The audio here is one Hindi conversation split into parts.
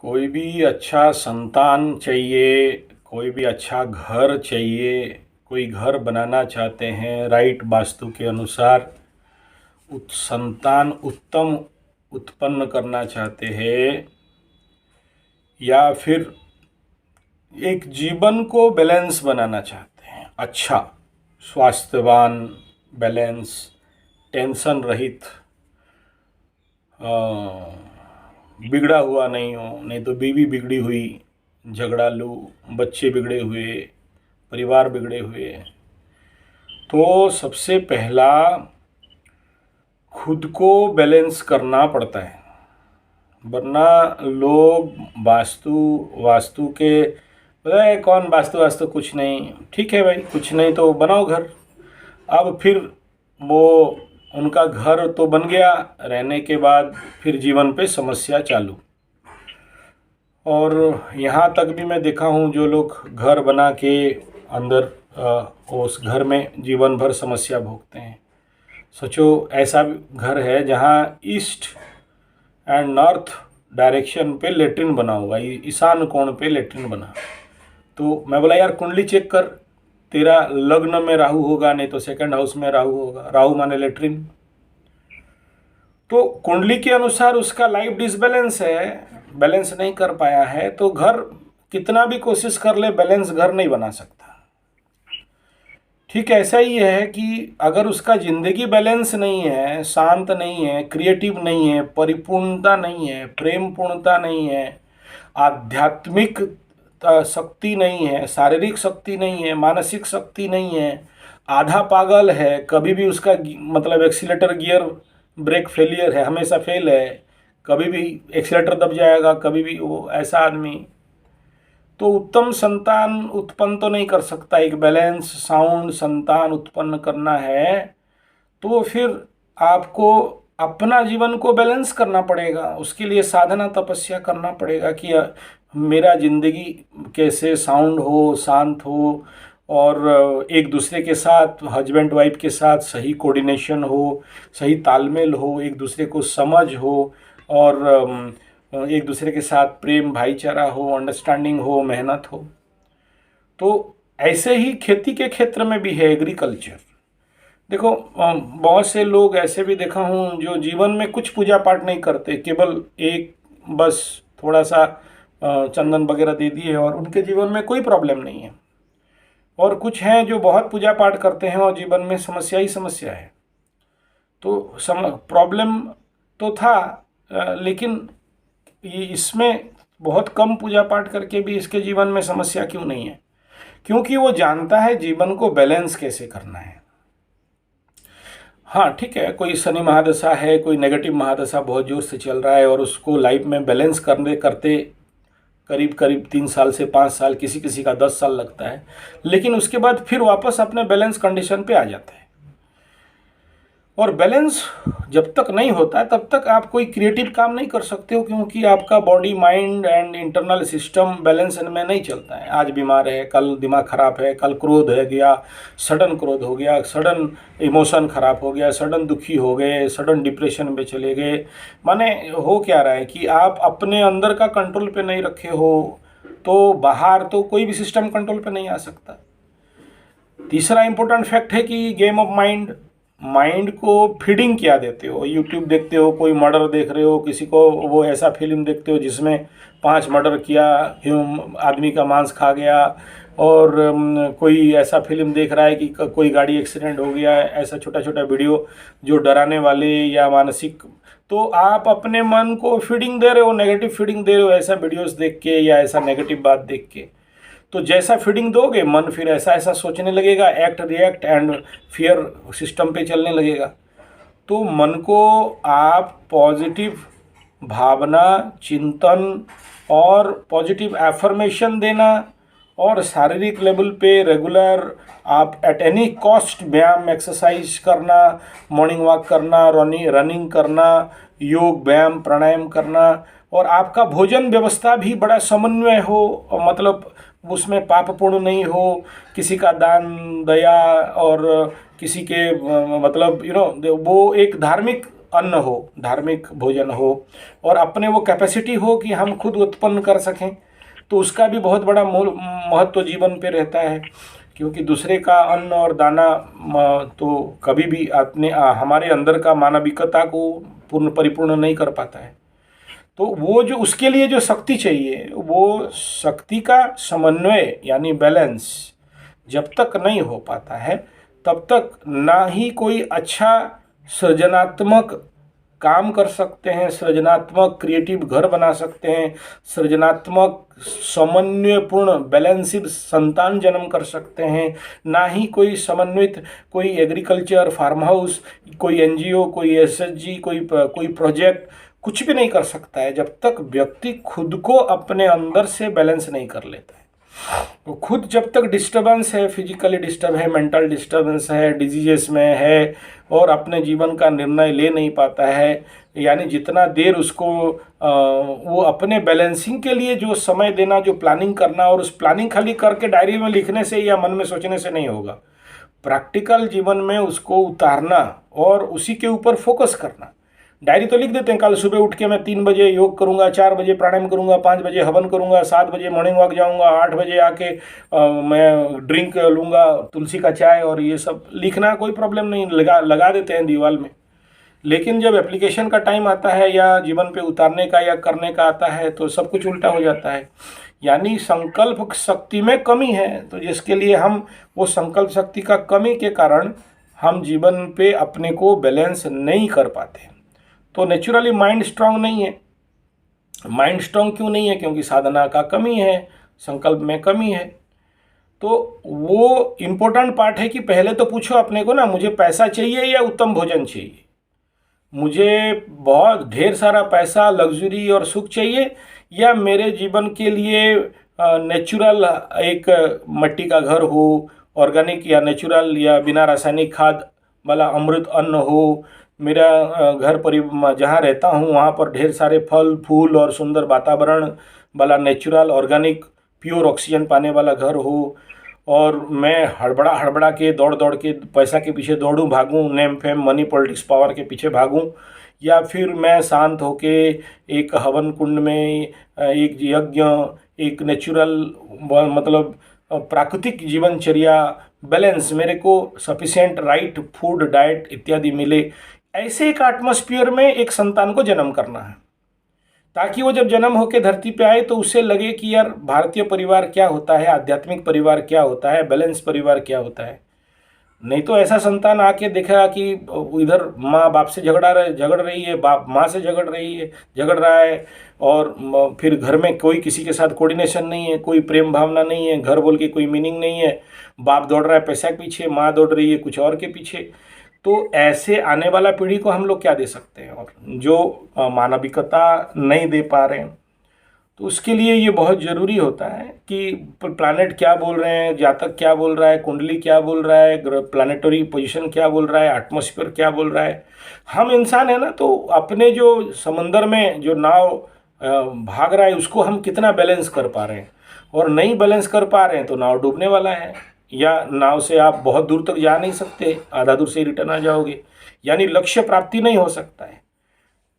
कोई भी अच्छा संतान चाहिए, कोई भी अच्छा घर चाहिए, कोई घर बनाना चाहते हैं राइट वास्तु के अनुसार, संतान उत्तम उत्पन्न करना चाहते हैं, या फिर एक जीवन को बैलेंस बनाना चाहते हैं, अच्छा स्वास्थ्यवान, बैलेंस, टेंशन रहित, बिगड़ा हुआ नहीं हो, नहीं तो बीवी बिगड़ी हुई, झगड़ालू, बच्चे बिगड़े हुए, परिवार बिगड़े हुए। तो सबसे पहला खुद को बैलेंस करना पड़ता है, वरना लोग वास्तु वास्तु के बोले कौन वास्तु वास्तु कुछ नहीं, ठीक है भाई कुछ नहीं तो बनाओ घर। अब फिर वो उनका घर तो बन गया, रहने के बाद फिर जीवन पे समस्या चालू। और यहाँ तक भी मैं देखा हूँ जो लोग घर बना के अंदर उस घर में जीवन भर समस्या भोगते हैं। सोचो ऐसा घर है जहाँ ईस्ट एंड नॉर्थ डायरेक्शन पे लेटरिन बना होगा, ईशान कोण पे लेटरिन बना। तो मैं बोला यार कुंडली चेक कर, तेरा लग्न में राहु होगा, नहीं तो सेकंड हाउस में राहु होगा, राहु माने लेटरिन। तो कुंडली के अनुसार उसका लाइफ डिसबैलेंस है, बैलेंस नहीं कर पाया है, तो घर कितना भी कोशिश कर ले बैलेंस घर नहीं बना सकता। ठीक ऐसा ही है कि अगर उसका ज़िंदगी बैलेंस नहीं है, शांत नहीं है, क्रिएटिव नहीं है, परिपूर्णता नहीं है, प्रेम पूर्णता नहीं है, आध्यात्मिक शक्ति नहीं है, शारीरिक शक्ति नहीं है, मानसिक शक्ति नहीं है, आधा पागल है, कभी भी उसका मतलब एक्सीलेटर गियर ब्रेक फेलियर है, हमेशा फेल है, कभी भी एक्सीलेटर दब जाएगा, कभी भी वो ऐसा आदमी तो उत्तम संतान उत्पन्न तो नहीं कर सकता। एक बैलेंस साउंड संतान उत्पन्न करना है तो फिर आपको अपना जीवन को बैलेंस करना पड़ेगा, उसके लिए साधना तपस्या करना पड़ेगा कि मेरा ज़िंदगी कैसे साउंड हो, शांत हो, और एक दूसरे के साथ हस्बैंड वाइफ के साथ सही कोऑर्डिनेशन हो, सही तालमेल हो, एक दूसरे को समझ हो, और एक दूसरे के साथ प्रेम भाईचारा हो, अंडरस्टैंडिंग हो, मेहनत हो। तो ऐसे ही खेती के क्षेत्र में भी है, एग्रीकल्चर। देखो बहुत से लोग ऐसे भी देखा हूँ जो जीवन में कुछ पूजा पाठ नहीं करते, केवल एक बस थोड़ा सा चंदन वगैरह दे दिए और उनके जीवन में कोई प्रॉब्लम नहीं है। और कुछ हैं जो बहुत पूजा पाठ करते हैं और जीवन में समस्या ही समस्या है। तो प्रॉब्लम तो था, लेकिन ये इसमें बहुत कम पूजा पाठ करके भी इसके जीवन में समस्या क्यों नहीं है? क्योंकि वो जानता है जीवन को बैलेंस कैसे करना है। हाँ ठीक है, कोई शनि महादशा है, कोई नेगेटिव महादशा बहुत जोर से चल रहा है और उसको लाइफ में बैलेंस करने करते करीब करीब 3 साल से 5 साल, किसी किसी का 10 साल लगता है, लेकिन उसके बाद फिर वापस अपने बैलेंस कंडीशन पे आ जाता है। और बैलेंस जब तक नहीं होता है तब तक आप कोई क्रिएटिव काम नहीं कर सकते हो, क्योंकि आपका body mind and internal system balance में नहीं चलता है। आज बीमार है, कल दिमाग खराब है, कल क्रोध है गया, सडन क्रोध हो गया, सडन इमोशन खराब हो गया, सडन दुखी हो गए, सडन डिप्रेशन में चले गए। माने हो क्या रहा है कि आप अपने अंदर का कंट्रोल पे नहीं रखे हो तो बाहर तो कोई भी सिस्टम कंट्रोल पे नहीं आ सकता। तीसरा इंपॉर्टेंट फैक्ट है कि गेम ऑफ माइंड को फीडिंग क्या देते हो। यूट्यूब देखते हो, कोई मर्डर देख रहे हो, किसी को वो ऐसा फिल्म देखते हो जिसमें 5 मर्डर किया, आदमी का मांस खा गया, और कोई ऐसा फिल्म देख रहा है कि कोई गाड़ी एक्सीडेंट हो गया, ऐसा छोटा छोटा वीडियो जो डराने वाले या मानसिक। तो आप अपने मन को फीडिंग दे रहे हो, नेगेटिव फीडिंग दे रहे हो ऐसा वीडियोस देख के या ऐसा नेगेटिव बात देख के। तो जैसा फीडिंग दोगे मन फिर ऐसा ऐसा सोचने लगेगा, act react and fear system पे चलने लगेगा। तो मन को आप पॉजिटिव भावना, चिंतन और पॉजिटिव एफर्मेशन देना, और शारीरिक लेवल पे रेगुलर आप एट एनी कॉस्ट व्यायाम एक्सरसाइज करना, मॉर्निंग वॉक करना, रनिंग करना, योग व्यायाम प्राणायाम करना, और आपका भोजन व्यवस्था भी बड़ा समन्वय हो, मतलब उसमें पाप पूर्ण नहीं हो, किसी का दान दया और किसी के मतलब वो एक धार्मिक अन्न हो, धार्मिक भोजन हो, और अपने वो कैपेसिटी हो कि हम खुद उत्पन्न कर सकें, तो उसका भी बहुत बड़ा महत्व जीवन पे रहता है। क्योंकि दूसरे का अन्न और दाना तो कभी भी अपने हमारे अंदर का मानविकता को पूर्ण परिपूर्ण नहीं कर पाता है। तो वो जो उसके लिए जो शक्ति चाहिए, वो शक्ति का समन्वय यानी बैलेंस जब तक नहीं हो पाता है, तब तक ना ही कोई अच्छा सृजनात्मक काम कर सकते हैं, सृजनात्मक क्रिएटिव घर बना सकते हैं, सृजनात्मक समन्वयपूर्ण बैलेंसिड संतान जन्म कर सकते हैं, ना ही कोई समन्वित कोई एग्रीकल्चर फार्म हाउस, कोई एनजीओ, कोई एसएचजी, कोई प्रोजेक्ट कुछ भी नहीं कर सकता है जब तक व्यक्ति खुद को अपने अंदर से बैलेंस नहीं कर लेता है। तो खुद जब तक डिस्टर्बेंस है, फिजिकली डिस्टर्ब है, मेंटल डिस्टर्बेंस है, डिजीजेस में है, और अपने जीवन का निर्णय ले नहीं पाता है, यानी जितना देर उसको वो अपने बैलेंसिंग के लिए जो समय देना, जो प्लानिंग करना, और उस प्लानिंग खाली करके डायरी में लिखने से या मन में सोचने से नहीं होगा। प्रैक्टिकल जीवन में उसको उतारना और उसी के ऊपर फोकस करना। डायरी तो लिख देते हैं, कल सुबह उठ के मैं 3 बजे योग करूंगा, 4 बजे प्राणायाम करूंगा, 5 बजे हवन करूंगा, 7 बजे मॉर्निंग वॉक जाऊंगा, 8 बजे आके मैं ड्रिंक लूँगा तुलसी का चाय, और ये सब लिखना कोई प्रॉब्लम नहीं, लगा देते हैं दीवार में। लेकिन जब एप्लीकेशन का टाइम आता है या जीवन पे उतारने का या करने का आता है, तो सब कुछ उल्टा हो जाता है। यानी संकल्प शक्ति में कमी है, तो जिसके लिए हम वो संकल्प शक्ति का कमी के कारण हम जीवन पे अपने को बैलेंस नहीं कर पाते। तो नेचुरली माइंड स्ट्रांग नहीं है। माइंड स्ट्रांग क्यों नहीं है? क्योंकि साधना का कमी है, संकल्प में कमी है। तो वो इम्पोर्टेंट पार्ट है कि पहले तो पूछो अपने को ना, मुझे पैसा चाहिए या उत्तम भोजन चाहिए? मुझे बहुत ढेर सारा पैसा, लग्जरी और सुख चाहिए, या मेरे जीवन के लिए नेचुरल एक मिट्टी का घर हो, ऑर्गेनिक या नेचुरल या बिना रासायनिक खाद वाला अमृत अन्न हो, मेरा घर जहाँ रहता हूँ वहाँ पर ढेर सारे फल फूल और सुंदर वातावरण वाला नेचुरल ऑर्गेनिक प्योर ऑक्सीजन पाने वाला घर हो, और मैं हड़बड़ा के दौड़ के पैसा के पीछे दौड़ूं, भागूं, name fame money politics power के पीछे भागूं, या फिर मैं शांत होके एक हवन कुंड में एक यज्ञ, एक नेचुरल मतलब प्राकृतिक जीवनचर्या बैलेंस, मेरे को सफिशिएंट राइट फूड डाइट इत्यादि मिले, ऐसे एक एटमॉस्फेयर में एक संतान को जन्म करना है, ताकि वो जब जन्म होकर धरती पे आए तो उसे लगे कि यार भारतीय परिवार क्या होता है, आध्यात्मिक परिवार क्या होता है, बैलेंस परिवार क्या होता है। नहीं तो ऐसा संतान आके देखा कि इधर माँ बाप से झगड़ रही है, बाप माँ से झगड़ रहा है, और फिर घर में कोई किसी के साथ कोऑर्डिनेशन नहीं है, कोई प्रेम भावना नहीं है, घर बोल के कोई मीनिंग नहीं है, बाप दौड़ रहा है पैसा के पीछे, माँ दौड़ रही है कुछ और के पीछे। तो ऐसे आने वाला पीढ़ी को हम लोग क्या दे सकते हैं, और जो मानविकता नहीं दे पा रहे हैं, तो उसके लिए ये बहुत ज़रूरी होता है कि प्लैनेट क्या बोल रहे हैं, जातक क्या बोल रहा है, कुंडली क्या बोल रहा है, प्लानिटरी पोजीशन क्या बोल रहा है, एटमॉस्फेयर क्या बोल रहा है। हम इंसान है ना, तो अपने जो समंदर में जो नाव भाग रहा है उसको हम कितना बैलेंस कर पा रहे हैं, और नहीं बैलेंस कर पा रहे हैं तो नाव डूबने वाला है, या नाव से आप बहुत दूर तक जा नहीं सकते, आधा दूर से ही रिटर्न आ जाओगे, यानी लक्ष्य प्राप्ति नहीं हो सकता है।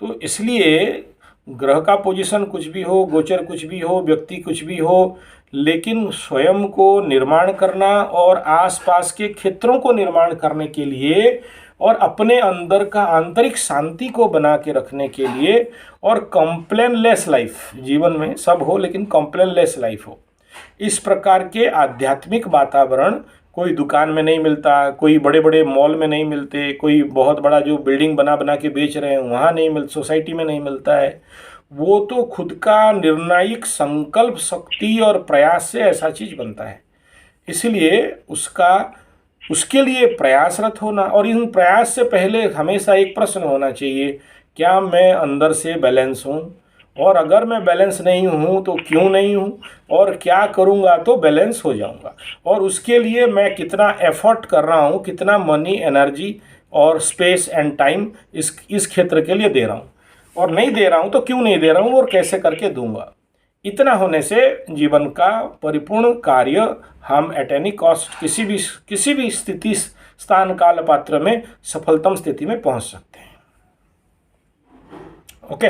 तो इसलिए ग्रह का पोजीशन कुछ भी हो, गोचर कुछ भी हो, व्यक्ति कुछ भी हो, लेकिन स्वयं को निर्माण करना और आसपास के क्षेत्रों को निर्माण करने के लिए, और अपने अंदर का आंतरिक शांति को बना के रखने के लिए, और कंप्लेनलेस लाइफ, जीवन में सब हो लेकिन कंप्लेनलेस लाइफ हो, इस प्रकार के आध्यात्मिक वातावरण कोई दुकान में नहीं मिलता, कोई बड़े बड़े मॉल में नहीं मिलते, कोई बहुत बड़ा जो बिल्डिंग बना के बेच रहे हैं वहाँ नहीं मिल, सोसाइटी में नहीं मिलता है। वो तो खुद का निर्णायक संकल्प शक्ति और प्रयास से ऐसा चीज़ बनता है। इसलिए उसके लिए प्रयासरत होना, और इन प्रयास से पहले हमेशा एक प्रश्न होना चाहिए, क्या मैं अंदर से बैलेंस हूँ, और अगर मैं बैलेंस नहीं हूँ तो क्यों नहीं हूँ, और क्या करूँगा तो बैलेंस हो जाऊँगा, और उसके लिए मैं कितना एफर्ट कर रहा हूँ, कितना मनी एनर्जी और स्पेस एंड टाइम इस क्षेत्र के लिए दे रहा हूँ, और नहीं दे रहा हूँ तो क्यों नहीं दे रहा हूँ और कैसे करके दूंगा। इतना होने से जीवन का परिपूर्ण कार्य हम एट एनी कॉस्ट किसी भी स्थिति स्थान काल पात्र में सफलतम स्थिति में पहुँच सकते हैं। ओके।